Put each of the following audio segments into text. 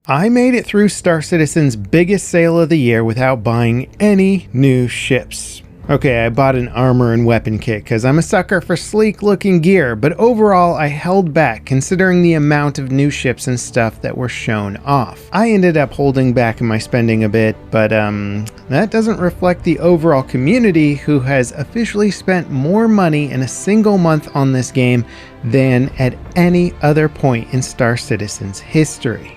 I made it through Star Citizen's biggest sale of the year without buying any new ships. Okay, I bought an armor and weapon kit because I'm a sucker for sleek looking gear, but overall I held back considering the amount of new ships and stuff that were shown off. I ended up holding back in my spending a bit, but that doesn't reflect the overall community who has officially spent more money in a single month on this game than at any other point in Star Citizen's history.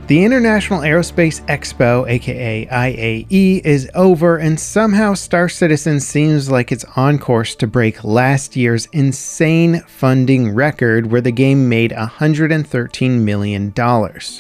The International Aerospace Expo, aka IAE, is over, and somehow Star Citizen seems like it's on course to break last year's insane funding record where the game made $113 million.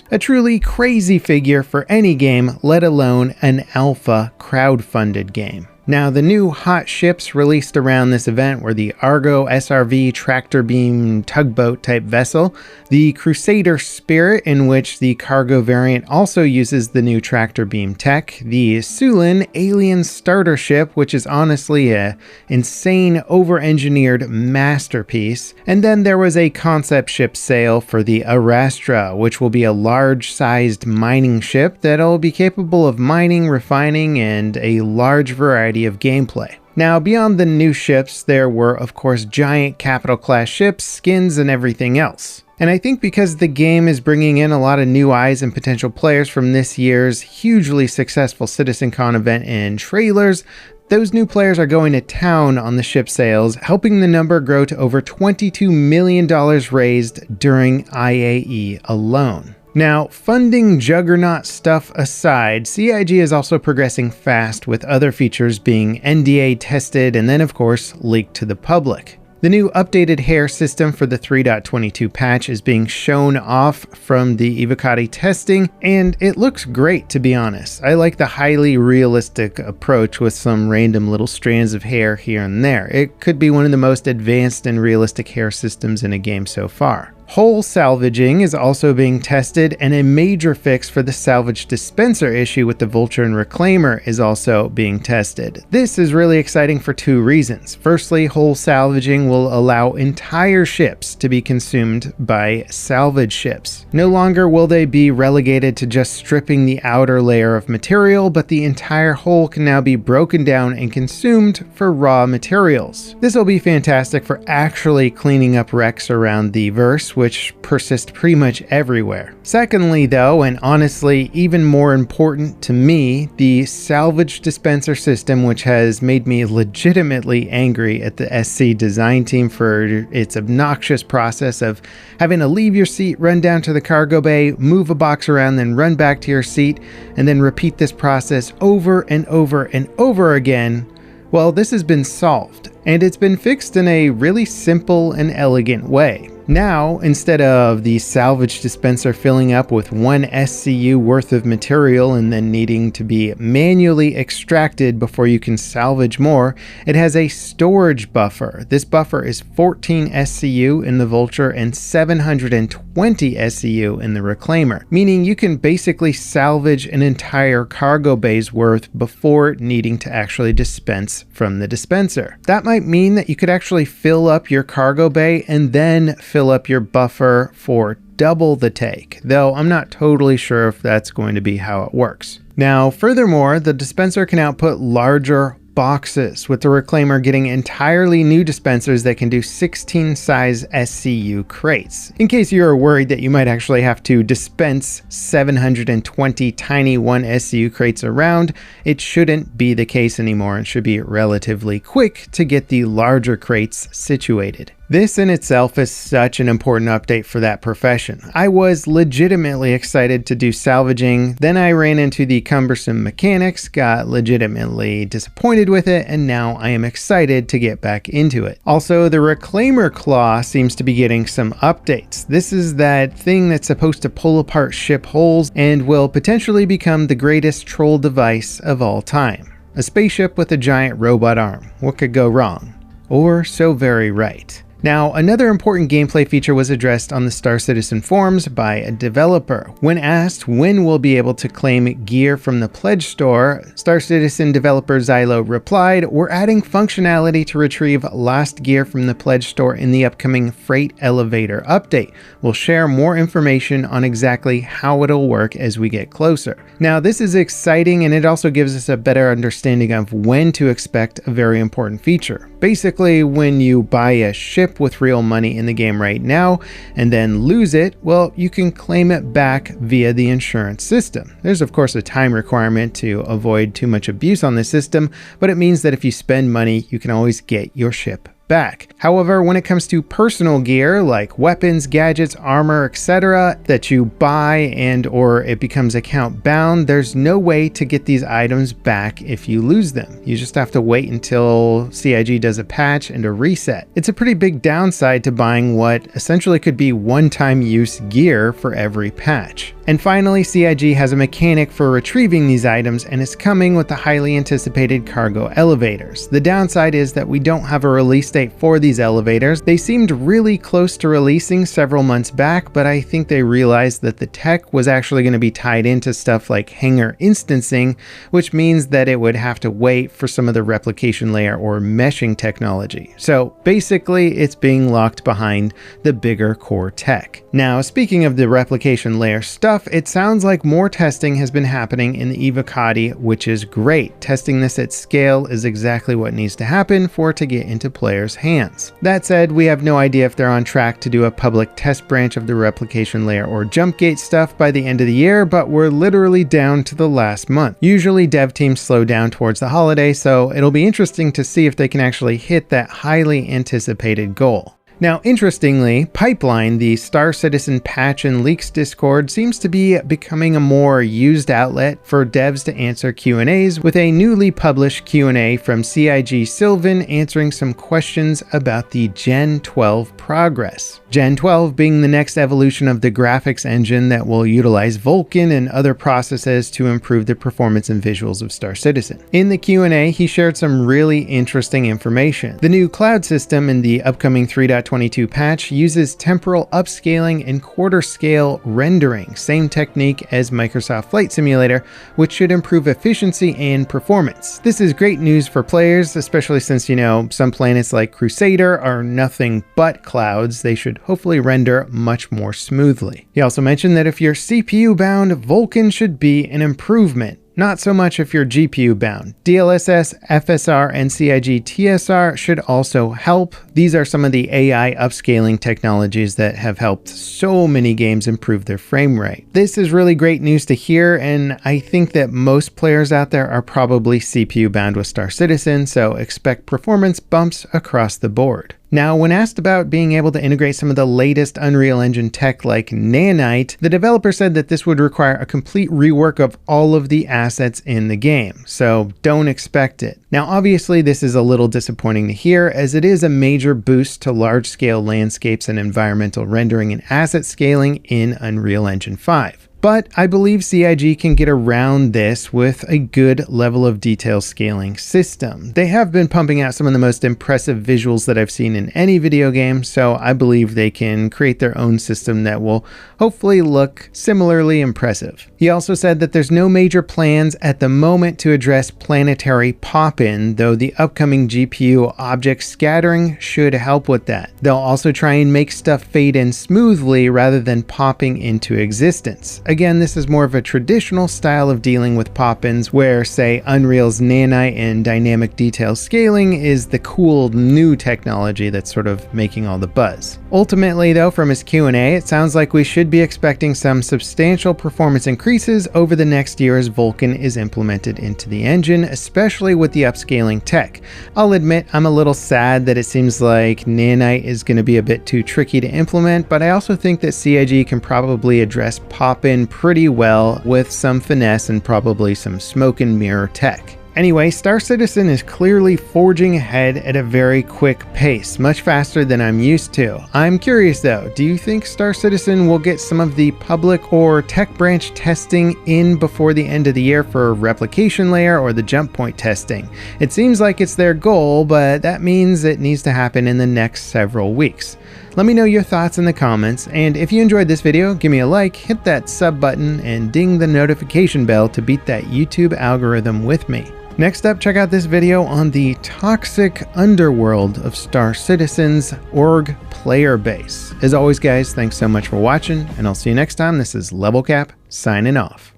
A truly crazy figure for any game, let alone an alpha crowd-funded game. Now, the new hot ships released around this event were the Argo SRV tractor beam tugboat type vessel, the Crusader Spirit, in which the cargo variant also uses the new tractor beam tech, the Sulin alien starter ship, which is honestly a insane over-engineered masterpiece, and then there was a concept ship sale for the Arastra, which will be a large-sized mining ship that'll be capable of mining, refining, and a large variety of gameplay. Now, beyond the new ships, there were of course giant capital class ships, skins, and everything else. And I think because the game is bringing in a lot of new eyes and potential players from this year's hugely successful CitizenCon event and trailers, those new players are going to town on the ship sales, helping the number grow to over $22 million raised during IAE alone. Now, funding juggernaut stuff aside, CIG is also progressing fast with other features being NDA tested and then of course leaked to the public. The new updated hair system for the 3.22 patch is being shown off from the Evocati testing, and it looks great, to be honest. I like the highly realistic approach with some random little strands of hair here and there. It could be one of the most advanced and realistic hair systems in a game so far. Hull salvaging is also being tested, and a major fix for the salvage dispenser issue with the Vulture and Reclaimer is also being tested. This is really exciting for two reasons. Firstly, hull salvaging will allow entire ships to be consumed by salvage ships. No longer will they be relegated to just stripping the outer layer of material, but the entire hull can now be broken down and consumed for raw materials. This will be fantastic for actually cleaning up wrecks around the verse, which persist pretty much everywhere. Secondly though, and honestly even more important to me, the salvage dispenser system, which has made me legitimately angry at the SC design team for its obnoxious process of having to leave your seat, run down to the cargo bay, move a box around, then run back to your seat, and then repeat this process over and over and over again. Well, this has been solved, and it's been fixed in a really simple and elegant way. Now, instead of the salvage dispenser filling up with 1 SCU worth of material and then needing to be manually extracted before you can salvage more, it has a storage buffer. This buffer is 14 SCU in the Vulture and 720 SCU in the Reclaimer, meaning you can basically salvage an entire cargo bay's worth before needing to actually dispense from the dispenser. That might mean that you could actually fill up your cargo bay and then fill up your buffer for double the take, though I'm not totally sure if that's going to be how it works. Now, furthermore, the dispenser can output larger boxes, with the Reclaimer getting entirely new dispensers that can do 16 size SCU crates. In case you're worried that you might actually have to dispense 720 tiny 1 SCU crates around, it shouldn't be the case anymore and should be relatively quick to get the larger crates situated. This in itself is such an important update for that profession. I was legitimately excited to do salvaging, then I ran into the cumbersome mechanics, got legitimately disappointed with it, and now I am excited to get back into it. Also, the Reclaimer Claw seems to be getting some updates. This is that thing that's supposed to pull apart ship hulls and will potentially become the greatest troll device of all time. A spaceship with a giant robot arm. What could go wrong? Or so very right. Now, another important gameplay feature was addressed on the Star Citizen forums by a developer. When asked when we'll be able to claim gear from the Pledge store, Star Citizen developer Xylo replied, "We're adding functionality to retrieve lost gear from the Pledge store in the upcoming Freight Elevator update. We'll share more information on exactly how it'll work as we get closer." Now, this is exciting, and it also gives us a better understanding of when to expect a very important feature. Basically, when you buy a ship with real money in the game right now and then lose it, well, you can claim it back via the insurance system. There's of course a time requirement to avoid too much abuse on the system, but it means that if you spend money, you can always get your ship back. However, when it comes to personal gear like weapons, gadgets, armor, etc. that you buy and or it becomes account bound, there's no way to get these items back if you lose them. You just have to wait until CIG does a patch and a reset. It's a pretty big downside to buying what essentially could be one-time use gear for every patch. And finally, CIG has a mechanic for retrieving these items and is coming with the highly anticipated cargo elevators. The downside is that we don't have a release date for these elevators. They seemed really close to releasing several months back, but I think they realized that the tech was actually going to be tied into stuff like hangar instancing, which means that it would have to wait for some of the replication layer or meshing technology. So basically, it's being locked behind the bigger core tech. Now, speaking of the replication layer stuff, it sounds like more testing has been happening in the Evocati, which is great. Testing this at scale is exactly what needs to happen for it to get into players' hands. That said, we have no idea if they're on track to do a public test branch of the replication layer or jump gate stuff by the end of the year, but we're literally down to the last month. Usually dev teams slow down towards the holiday, so it'll be interesting to see if they can actually hit that highly anticipated goal. Now, interestingly, Pipeline, the Star Citizen patch and leaks Discord, seems to be becoming a more used outlet for devs to answer Q&As, with a newly published Q&A from CIG Sylvan answering some questions about the Gen 12 progress. Gen 12 being the next evolution of the graphics engine that will utilize Vulkan and other processes to improve the performance and visuals of Star Citizen. In the Q&A, he shared some really interesting information. The new cloud system in the upcoming 3.22 patch uses temporal upscaling and quarter scale rendering, same technique as Microsoft Flight Simulator, which should improve efficiency and performance. This is great news for players, especially since, some planets like Crusader are nothing but clouds. They should hopefully render much more smoothly. He also mentioned that if you're CPU bound, Vulkan should be an improvement. Not so much if you're GPU bound. DLSS, FSR, and CIG TSR should also help. These are some of the AI upscaling technologies that have helped so many games improve their frame rate. This is really great news to hear, and I think that most players out there are probably CPU bound with Star Citizen, so expect performance bumps across the board. Now, when asked about being able to integrate some of the latest Unreal Engine tech like Nanite, the developer said that this would require a complete rework of all of the assets in the game, so don't expect it. Now, obviously, this is a little disappointing to hear, as it is a major boost to large-scale landscapes and environmental rendering and asset scaling in Unreal Engine 5. But I believe CIG can get around this with a good level of detail scaling system. They have been pumping out some of the most impressive visuals that I've seen in any video game, so I believe they can create their own system that will hopefully look similarly impressive. He also said that there's no major plans at the moment to address planetary pop-in, though the upcoming GPU object scattering should help with that. They'll also try and make stuff fade in smoothly rather than popping into existence. Again, this is more of a traditional style of dealing with pop-ins where, say, Unreal's Nanite and dynamic detail scaling is the cool new technology that's sort of making all the buzz. Ultimately, though, from his Q&A, it sounds like we should be expecting some substantial performance increases over the next year as Vulkan is implemented into the engine, especially with the upscaling tech. I'll admit I'm a little sad that it seems like Nanite is going to be a bit too tricky to implement, but I also think that CIG can probably address pop-in pretty well with some finesse and probably some smoke and mirror tech. Anyway, Star Citizen is clearly forging ahead at a very quick pace, much faster than I'm used to. I'm curious though, do you think Star Citizen will get some of the public or tech branch testing in before the end of the year for replication layer or the jump point testing? It seems like it's their goal, but that means it needs to happen in the next several weeks. Let me know your thoughts in the comments, and if you enjoyed this video, give me a like, hit that sub button, and ding the notification bell to beat that YouTube algorithm with me. Next up, check out this video on the toxic underworld of Star Citizen's org player base. As always guys, thanks so much for watching, and I'll see you next time. This is Level Cap, signing off.